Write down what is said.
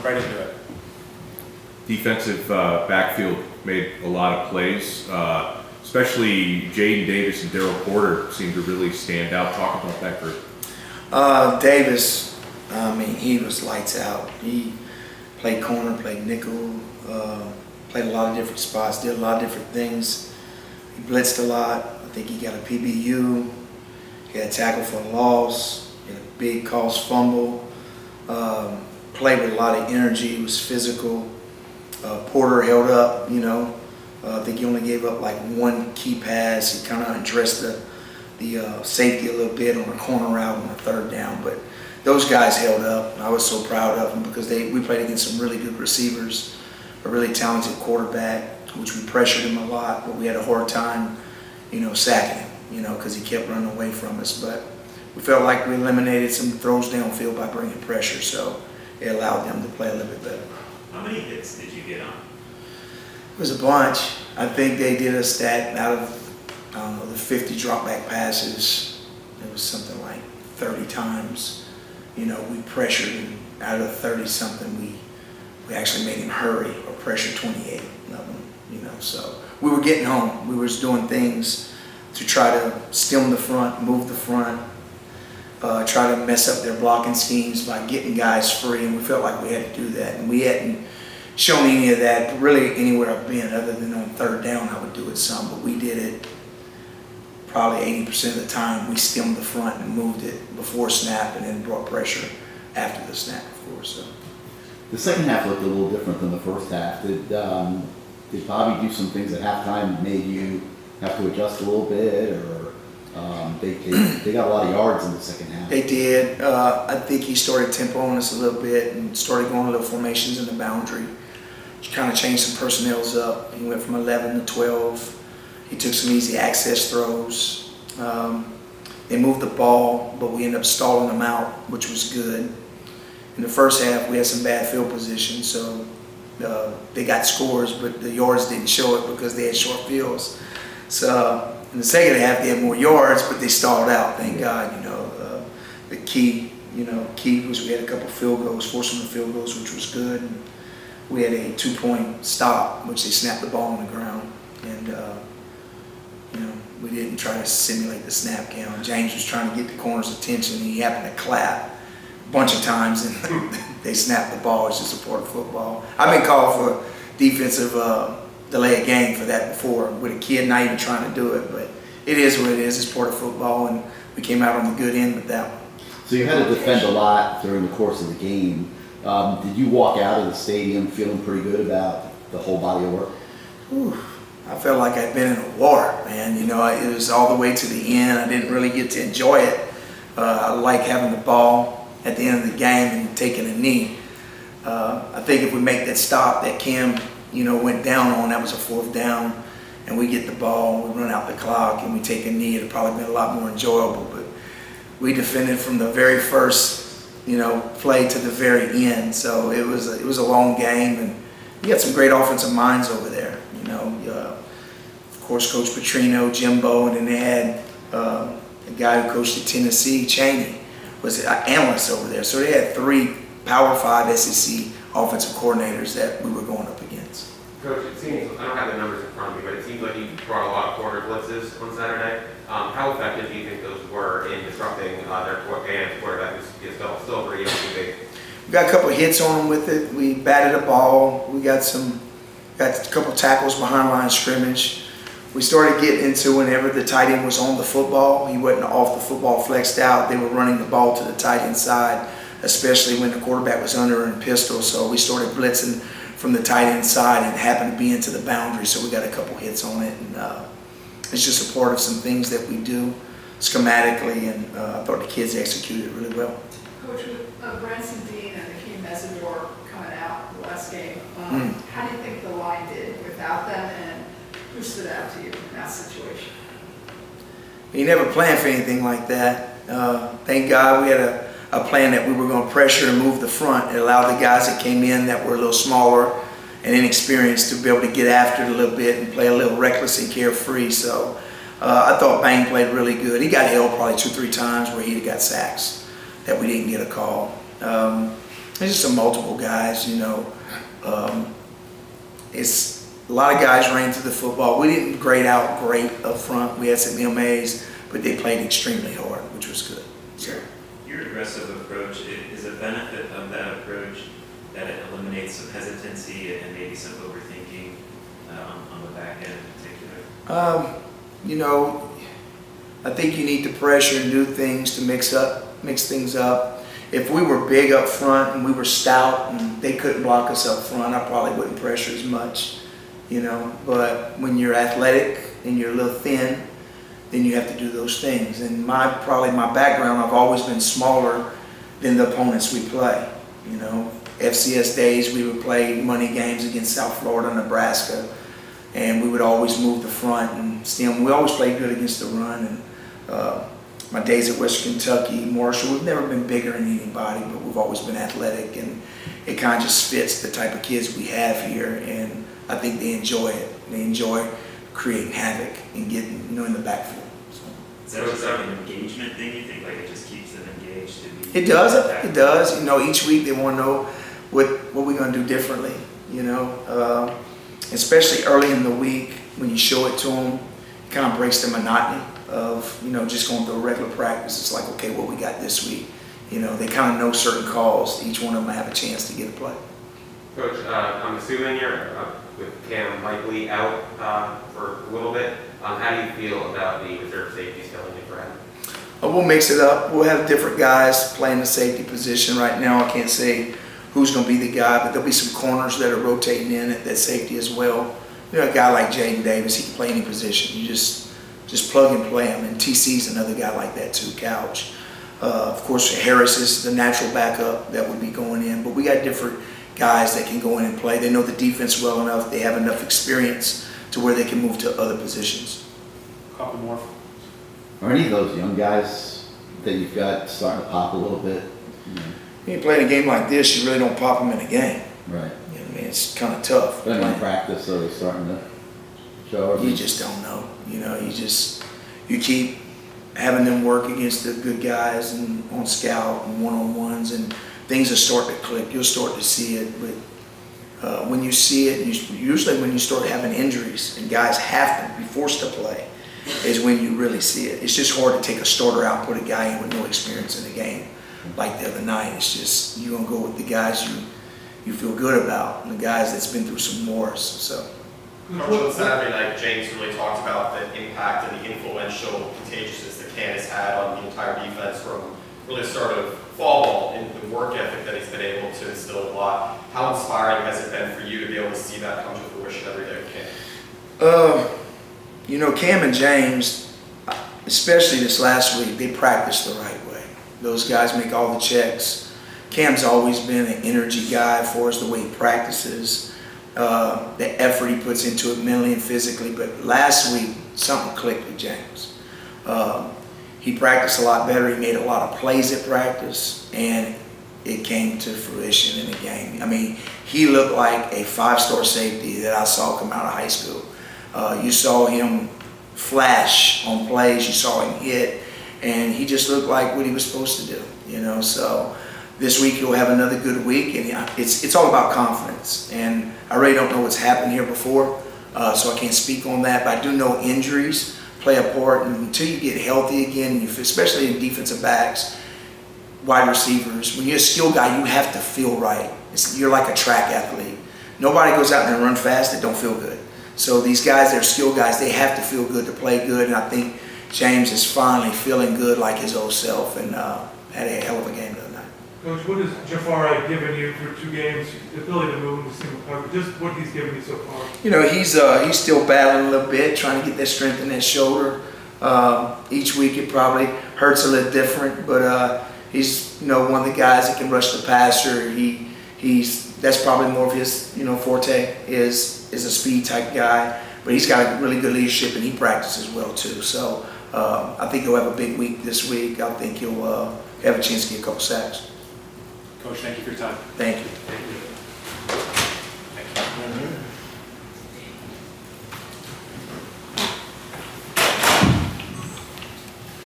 right into it. Defensive backfield made a lot of plays, especially Jaden Davis and Daryl Porter seemed to really stand out. Talk about that group. Davis, I mean, he was lights out. He played corner, played nickel, played a lot of different spots, did a lot of different things. He blitzed a lot. I think he got a PBU. He had a tackle for a loss. He had a big caused fumble. Played with a lot of energy. Was physical. Porter held up, you know. I think he only gave up like one key pass. He kind of addressed the safety a little bit on a corner route on a third down. But those guys held up. I was so proud of them because we played against some really good receivers, a really talented quarterback, which we pressured him a lot, but we had a hard time, you know, sacking him, you know, because he kept running away from us. But we felt like we eliminated some throws downfield by bringing pressure, so it allowed them to play a little bit better. How many hits did you get on? It was a bunch. I think they did a stat out of, I don't know, the 50 drop back passes. It was something like 30 times. You know, we pressured him. Out of 30 something, we actually made him hurry or pressure 28 of them. You know, so we were getting home. We were doing things to try to stem the front, move the front, try to mess up their blocking schemes by getting guys free, and we felt like we had to do that. And we hadn't shown any of that really anywhere I've been, other than on third down I would do it some, but we did it probably 80% of the time. We stemmed the front and moved it before snap and then brought pressure after the snap, of course. So. The second half looked a little different than the first half. Did Bobby do some things at halftime that made you have to adjust a little bit, or they got a lot of yards in the second half? They did. I think he started tempoing us a little bit and started going a little formations in the boundary. He kind of changed some personnels up. He went from 11 to 12. He took some easy access throws. They moved the ball, but we ended up stalling them out, which was good. In the first half, we had some bad field position, so they got scores, but the yards didn't show it because they had short fields. So in the second half, they had more yards, but they stalled out. Thank God, you know. The key was we had a couple field goals, forcing the field goals, which was good. And we had a 2-point stop, which they snapped the ball on the ground, and you know, we didn't try to simulate the snap count. James was trying to get the corner's attention, and he happened to clap a bunch of times, and they snapped the ball. It's just a part of football. I've been called for defensive delay of game for that before, with a kid not even trying to do it, but it is what it is. It's part of football, and we came out on the good end with that one. So you had to defend a lot during the course of the game. Did you walk out of the stadium feeling pretty good about the whole body of work? Whew. I felt like I'd been in a war, man. You know, it was all the way to the end. I didn't really get to enjoy it. I like having the ball at the end of the game and taking a knee. I think if we make that stop that Kam, you know, went down on, that was a 4th down, and we get the ball, we run out the clock, and we take a knee, it'd probably been a lot more enjoyable. But we defended from the very first, you know, play to the very end. So it was a long game, and we got some great offensive minds over there. You know, of course, Coach Petrino, Jimbo, and then they had a guy who coached at Tennessee, Chaney, was an analyst over there. So they had 3 Power 5 SEC offensive coordinators that we were going up against. Coach, it seems, I don't have the numbers in front of me, but it seems like you brought a lot of corner blitzes on Saturday. How effective do you think those were in disrupting their quarterback, who's still pretty young QB? We got a couple of hits on them with it. We batted a ball. We got a couple of tackles behind line scrimmage. We started getting into whenever the tight end was on the football. He wasn't off the football, flexed out. They were running the ball to the tight end side, especially when the quarterback was under in pistol. So we started blitzing from the tight end side and happened to be into the boundary. So we got a couple hits on it. And it's just a part of some things that we do schematically, and I thought the kids executed really well. Coach, with Branson Dean and Akeem Mesidor coming out the last game, how do you think the line did without them, and who stood out to you in that situation? He never planned for anything like that. Thank God we had a plan that we were going to pressure and move the front. It allowed the guys that came in that were a little smaller and inexperienced to be able to get after it a little bit and play a little reckless and carefree. So I thought Bang played really good. He got held probably 2-3 times where he got sacks that we didn't get a call. There's just some multiple guys, it's a lot of guys ran through the football. We didn't grade out great up front. We had some MAs, but they played extremely hard, which was good. So. Your aggressive approach, is a benefit of that approach that it eliminates some hesitancy and maybe some overthinking on the back end in particular? I think you need to pressure and do things to mix things up. If we were big up front and we were stout and they couldn't block us up front, I probably wouldn't pressure as much, But when you're athletic and you're a little thin, then you have to do those things. And my background, I've always been smaller than the opponents we play. FCS days, we would play money games against South Florida, Nebraska, and we would always move the front and stem. We always played good against the run. And my days at Western Kentucky, Marshall, we've never been bigger than anybody, but we've always been athletic, and it kind of just fits the type of kids we have here, and I think they enjoy it. They enjoy creating havoc and getting, in the backfield. So. Is that just like an engagement thing, you think? Like it just keeps them engaged to be? It does. Each week they want to know what we're going to do differently, especially early in the week when you show it to them, it kind of breaks the monotony of, just going through a regular practice. It's like, okay, what we got this week? They kind of know certain calls. Each one of them have a chance to get a play. Coach, I'm assuming you're with Kam likely out for a little bit. How do you feel about the reserve safeties filling in for him? We'll mix it up. We'll have different guys playing the safety position. Right now, I can't say who's going to be the guy, but there'll be some corners that are rotating in at that safety as well. A guy like Jaden Davis, he can play any position. You just plug and play him. And TC's another guy like that too, Couch. Of course, Harris is the natural backup that would be going in, but we got different guys that can go in and play. They know the defense well enough. They have enough experience to where they can move to other positions. Couple more. Are any of those young guys that you've got starting to pop a little bit? You play a game like this, you really don't pop them in a game. Right. It's kind of tough. But in practice, are they starting to show? You just don't know. You keep having them work against the good guys and on scout and one-on-ones, and things will start to click. You'll start to see it, but when you see it, usually when you start having injuries and guys have to be forced to play, is when you really see it. It's just hard to take a starter out and put a guy in with no experience in the game. Like the other night, it's just you're gonna go with the guys you feel good about, and the guys that's been through some wars. So. Coach, on Saturday night, James really talked about the impact and the influential contagiousness that Kam has had on the entire defense from really the start of fall ball and the work ethic that he's been able to instill a lot. How inspiring has it been for you to be able to see that come to fruition every day with Kam? Kam and James, especially this last week, they practiced the right way. Those guys make all the checks. Cam's always been an energy guy for us, the way he practices, the effort he puts into it mentally and physically. But last week, something clicked with James. He practiced a lot better. He made a lot of plays at practice, and it came to fruition in the game. I mean, he looked like a 5-star safety that I saw come out of high school. You saw him flash on plays. You saw him hit. And he just looked like what he was supposed to do, So this week he'll have another good week, and it's all about confidence. And I really don't know what's happened here before, so I can't speak on that. But I do know injuries play a part, and until you get healthy again, especially in defensive backs, wide receivers, when you're a skill guy, you have to feel right. You're like a track athlete. Nobody goes out there and run fast that don't feel good. So these guys, they're skill guys. They have to feel good to play good, and I think James is finally feeling good like his old self, and had a hell of a game the other night. Coach, what has Jafari given you through 2 games? The ability to move in the single coverage, just what he's given you so far? He's still battling a little bit, trying to get that strength in that shoulder. Each week it probably hurts a little different, but he's one of the guys that can rush the passer. That's probably more of his forte is a speed type guy, but he's got a really good leadership, and he practices well too. So I think he'll have a big week this week. I think he'll have a chance to get a couple sacks. Coach, thank you for your time. Thank you. Thank you.